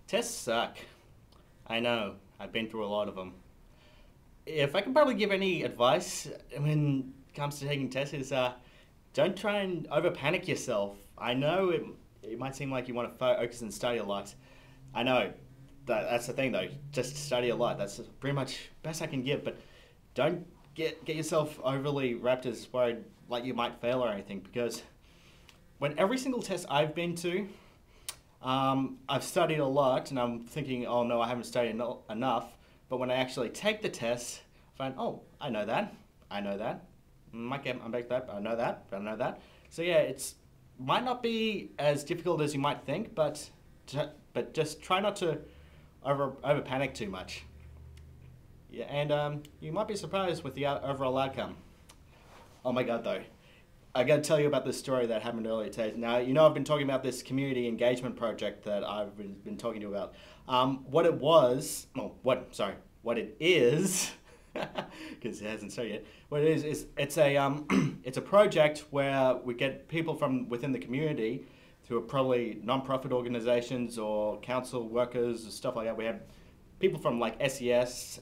Tests suck. I know. I've been through a lot of them. If I can probably give any advice when it comes to taking tests is don't try and over panic yourself. I know it might seem like you want to focus and study a lot. I know that's the thing though. Just study a lot. That's pretty much best I can give. But don't get yourself overly wrapped as worried like you might fail or anything, because when every single test I've been to, I've studied a lot and I'm thinking, oh no, I haven't studied enough. But when I actually take the test, I find, oh, I know that. Might get I'm back that, but I know that. So yeah, it's might not be as difficult as you might think, but just try not to over panic too much. Yeah, and you might be surprised with the overall outcome. Oh my God, though. I got to tell you about this story that happened earlier today. Now, you know I've been talking about this community engagement project that I've been talking to you about. What it is, because it hasn't started yet. What it is it's a project where we get people from within the community who are probably non-profit organizations or council workers or stuff like that. We have people from like SES,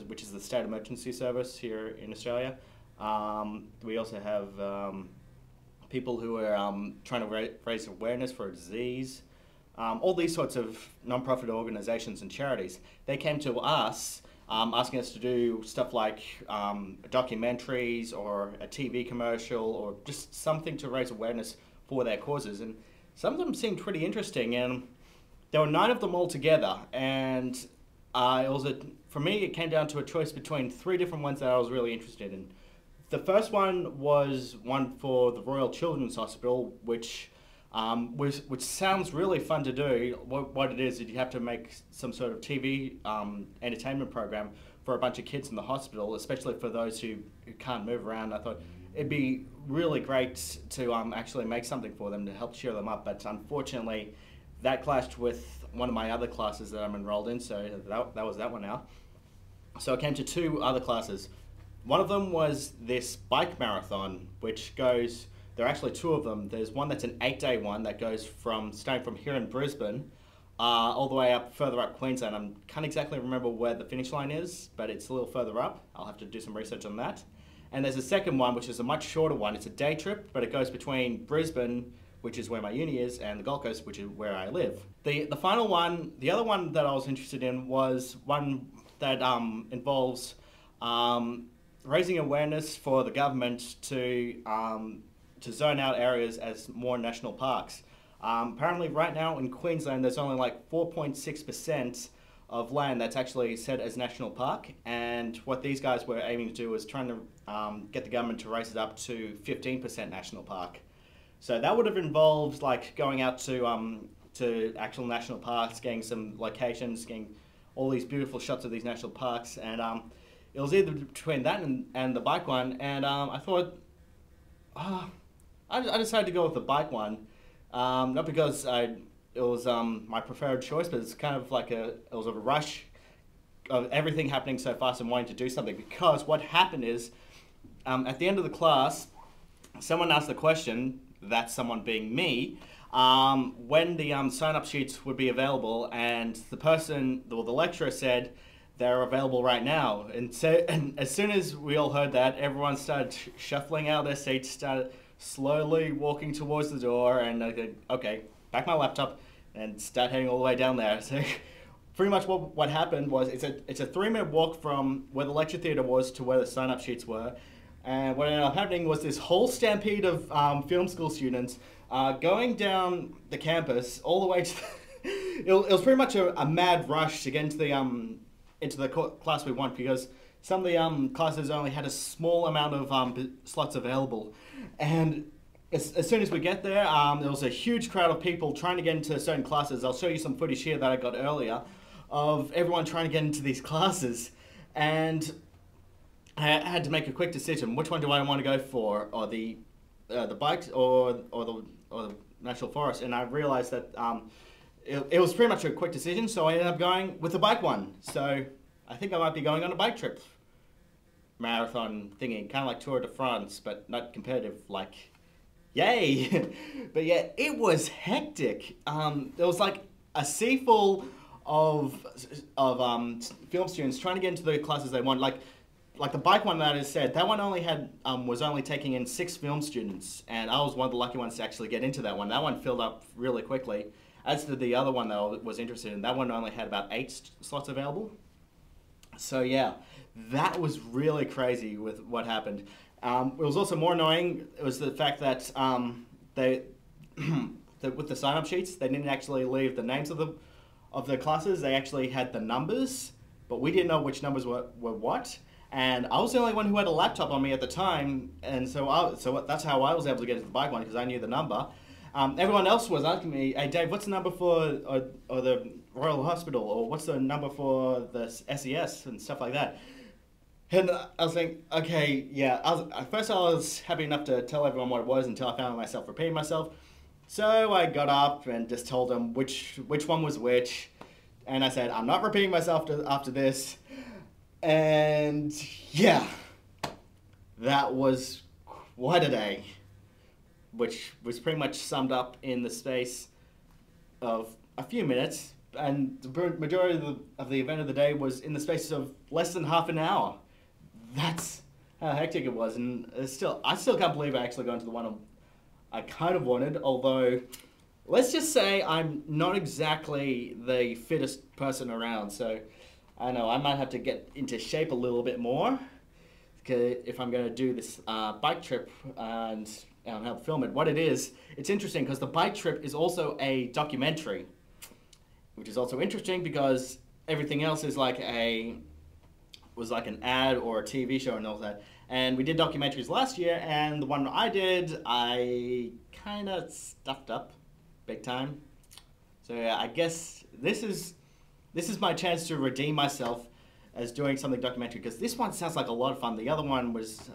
which is the State Emergency Service here in Australia. We also have people who are trying to raise awareness for a disease. All these sorts of non-profit organizations and charities. They came to us asking us to do stuff like documentaries or a TV commercial or just something to raise awareness for their causes. And some of them seemed pretty interesting, and there were 9 of them all together. And for me, it came down to a choice between 3 different ones that I was really interested in. The first one was one for the Royal Children's Hospital, which sounds really fun to do. What it is you have to make some sort of TV entertainment program for a bunch of kids in the hospital, especially for those who can't move around. I thought it'd be really great to actually make something for them to help cheer them up, but unfortunately that clashed with one of my other classes that I'm enrolled in, so that was that one out. So I came to 2 other classes. One of them was this bike marathon, which goes, there are actually 2 of them. There's one that's an 8-day one that goes starting from here in Brisbane, all the way further up Queensland. I can't exactly remember where the finish line is, but it's a little further up. I'll have to do some research on that. And there's a second one, which is a much shorter one. It's a day trip, but it goes between Brisbane, which is where my uni is, and the Gold Coast, which is where I live. The final one, the other one that I was interested in was one that involves raising awareness for the government to zone out areas as more national parks. Apparently right now in Queensland there's only like 4.6% of land that's actually set as national park, and what these guys were aiming to do was trying to get the government to raise it up to 15% national park. So that would have involved like going out to actual national parks, getting some locations, getting all these beautiful shots of these national parks, and it was either between that and the bike one, and I thought, I decided to go with the bike one, not because it was my preferred choice, but it's kind of like it was a rush of everything happening so fast and wanting to do something. Because what happened is, at the end of the class, someone asked the question, that someone being me, when the sign-up sheets would be available, and the lecturer said, they're available right now. And as soon as we all heard that, everyone started shuffling out of their seats, started slowly walking towards the door, and I said, okay, back my laptop and start heading all the way down there. So pretty much what happened was it's a 3-minute walk from where the lecture theatre was to where the sign-up sheets were. And what ended up happening was this whole stampede of film school students going down the campus all the way to it was pretty much a mad rush to get into the class we want, because some of the classes only had a small amount of slots available. And as soon as we get there, there was a huge crowd of people trying to get into certain classes. I'll show you some footage here that I got earlier of everyone trying to get into these classes. And I had to make a quick decision. Which one do I want to go for? Or the bikes or the national forest? And I realized that it was pretty much a quick decision, so I ended up going with the bike one. So I think I might be going on a bike trip. Marathon thingy, kind of like Tour de France, but not competitive, like, yay! But yeah, it was hectic. There was like a sea full of film students trying to get into the classes they want. Like the bike one that I said, that one only had was only taking in 6 film students, and I was one of the lucky ones to actually get into that one. That one filled up really quickly. As to the other one that I was interested in, that one only had about 8 slots available. So yeah, that was really crazy with what happened. It was also more annoying. It was the fact that they, with the sign-up sheets, they didn't actually leave the names of the classes. They actually had the numbers, but we didn't know which numbers were what. And I was the only one who had a laptop on me at the time, and so that's how I was able to get into the bike one, because I knew the number. Everyone else was asking me, "Hey Dave, what's the number for or the Royal Hospital, or what's the number for the SES and stuff like that?" And I was thinking, okay, yeah. At first I was happy enough to tell everyone what it was until I found myself repeating myself. So I got up and just told them which one was which, and I said, "I'm not repeating myself after this." And yeah, that was quite a day, which was pretty much summed up in the space of a few minutes, and the majority of the event of the day was in the space of less than half an hour. That's how hectic it was, and I still can't believe I actually got into the one I kind of wanted, although let's just say I'm not exactly the fittest person around, so I know I might have to get into shape a little bit more if I'm going to do this bike trip and help film it. What it is, it's interesting because the bike trip is also a documentary, which is also interesting because everything else is like was like an ad or a TV show and all that. And we did documentaries last year, and the one I did, I kind of stuffed up big time. So yeah, I guess this is my chance to redeem myself as doing something documentary, because this one sounds like a lot of fun. The other one was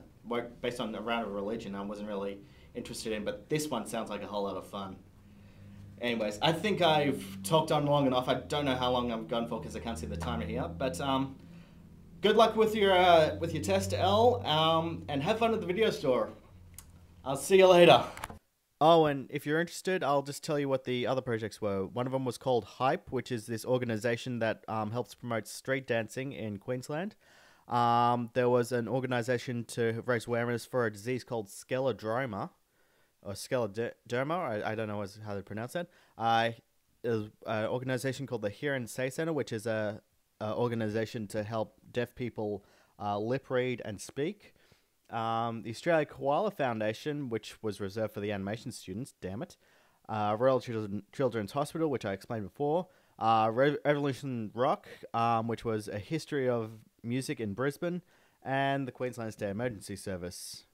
based on around a religion I wasn't really interested in, but this one sounds like a whole lot of fun. Anyways, I think I've talked on long enough. I don't know how long I'm gone for because I can't see the timer here, but good luck with your test, Elle, and have fun at the video store. I'll see you later. Oh, and if you're interested, I'll just tell you what the other projects were. One of them was called Hype, which is this organization that helps promote street dancing in Queensland. There was an organization to raise awareness for a disease called scleroderma, or scleroderma, I don't know how to pronounce that. There's an organization called the Hear and Say Center, which is a organization to help deaf people lip read and speak. The Australia Koala Foundation, which was reserved for the animation students, damn it. Royal Children's Hospital, which I explained before. Revolution Rock, which was a history of music in Brisbane. And the Queensland State Emergency Service.